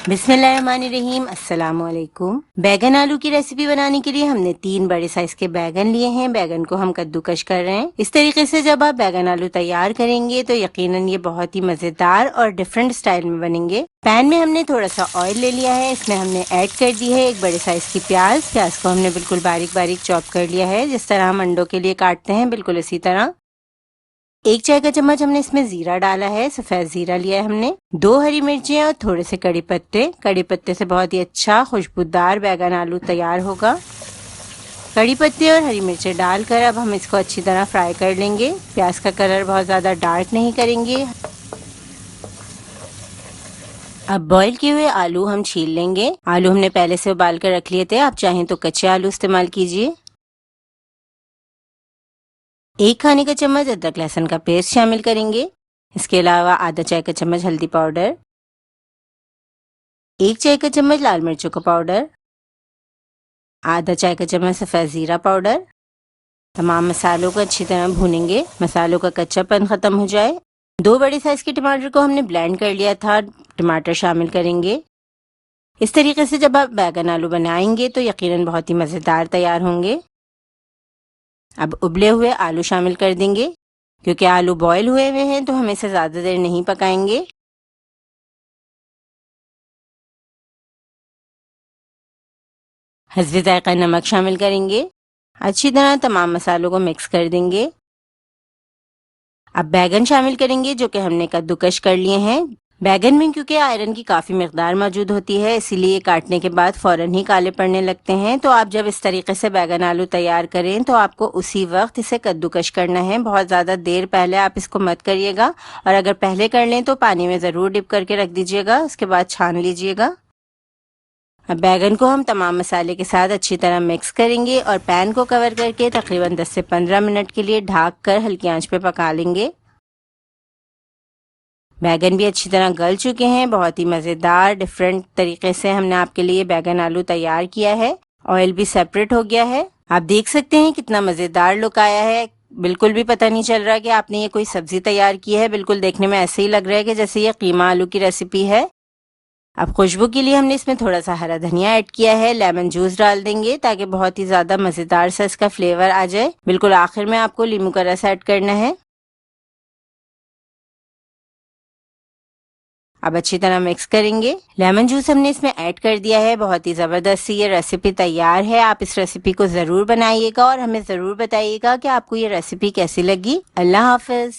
बिस्मिल्लाहिर्रहमानिर्रहीम। अस्सलाम वालेकुम। बैगन आलू की रेसिपी बनाने के लिए हमने 3 बड़े साइज के बैगन लिए हैं। बैगन को हम कद्दूकश कर रहे हैं। इस तरीके से जब आप बैगन आलू तैयार करेंगे तो यकीनन ये बहुत ही मजेदार और डिफरेंट स्टाइल में बनेंगे। पैन में हमने थोड़ा सा ऑयल ले लिया है। इसमें हमने ऐड कर दी है 1 बड़े साइज की प्याज। प्याज को हमने बिल्कुल बारीक बारीक चॉप कर लिया है, जिस तरह हम अंडों के लिए काटते हैं, बिल्कुल इसी तरह। 1 चाय का चम्मच हमने इसमें जीरा डाला है, सफेद जीरा लिया है हमने। 2 हरी मिर्चें और थोड़े से कड़ी पत्ते। कड़ी पत्ते से बहुत ही अच्छा खुशबूदार बैगन आलू तैयार होगा। कड़ी पत्ते और हरी मिर्चें डालकर अब हम इसको अच्छी तरह फ्राई कर लेंगे। प्याज का कलर बहुत ज़्यादा डार्क नहीं करेंगे। अब बॉईल किए हुए आलू हम छील लेंगे। आलू हमने पहले से उबाल कर रख लिए थे, आप चाहें तो कच्चे आलू इस्तेमाल कीजिए। 1 खाने का चम्मच अदरक लहसुन का पेस्ट शामिल करेंगे। इसके अलावा आधा चाय का चम्मच हल्दी पाउडर, 1 चाय का चम्मच लाल मिर्चों का पाउडर, आधा चाय का चम्मच सफ़ेद ज़ीरा पाउडर। तमाम मसालों को अच्छी तरह भूनेंगे, मसालों का कच्चापन ख़त्म हो जाए। 2 बड़े साइज़ के टमाटर को हमने ब्लेंड कर लिया था, टमाटर शामिल करेंगे। इस तरीके से जब आप बैगन आलू बनाएंगे तो यकीनन बहुत ही मज़ेदार तैयार होंगे। अब उबले हुए आलू शामिल कर देंगे। क्योंकि आलू बॉयल हुए हुए हैं तो हम इसे ज़्यादा देर नहीं पकाएंगे। हस्बे जायका नमक शामिल करेंगे। अच्छी तरह तमाम मसालों को मिक्स कर देंगे। अब बैगन शामिल करेंगे जो कि हमने कद्दूकश कर लिए हैं। बैगन में क्योंकि आयरन की काफ़ी मिकदार मौजूद होती है, इसीलिए काटने के बाद फ़ौरन ही काले पड़ने लगते हैं। तो आप जब इस तरीके से बैगन आलू तैयार करें तो आपको उसी वक्त इसे कद्दूकश करना है। बहुत ज़्यादा देर पहले आप इसको मत करिएगा, और अगर पहले कर लें तो पानी में ज़रूर डिप करके रख दीजिएगा, उसके बाद छान लीजिएगा। अब बैगन को हम तमाम मसाले के साथ अच्छी तरह मिक्स करेंगे और पैन को कवर करके तकरीबन 10 से 15 मिनट के लिए ढक कर हल्की आंच पे पका लेंगे। बैगन भी अच्छी तरह गल चुके हैं। बहुत ही मज़ेदार डिफरेंट तरीके से हमने आपके लिए बैगन आलू तैयार किया है। ऑयल भी सेपरेट हो गया है। आप देख सकते हैं कितना मज़ेदार लुक आया है। बिल्कुल भी पता नहीं चल रहा कि आपने ये कोई सब्जी तैयार की है। बिल्कुल देखने में ऐसे ही लग रहा है कि जैसे ये कीमा आलू की रेसिपी है। अब खुशबू के लिए हमने इसमें थोड़ा सा हरा धनिया ऐड किया है। लेमन जूस डाल देंगे ताकि बहुत ही ज़्यादा मज़ेदार सा इसका फ्लेवर आ जाए। बिल्कुल आखिर में आपको नींबू का रस ऐड करना है। अब अच्छी तरह मिक्स करेंगे। लेमन जूस हमने इसमें ऐड कर दिया है। बहुत ही ज़बरदस्त सी ये रेसिपी तैयार है। आप इस रेसिपी को ज़रूर बनाइएगा और हमें ज़रूर बताइएगा कि आपको ये रेसिपी कैसी लगी। अल्लाह हाफिज़।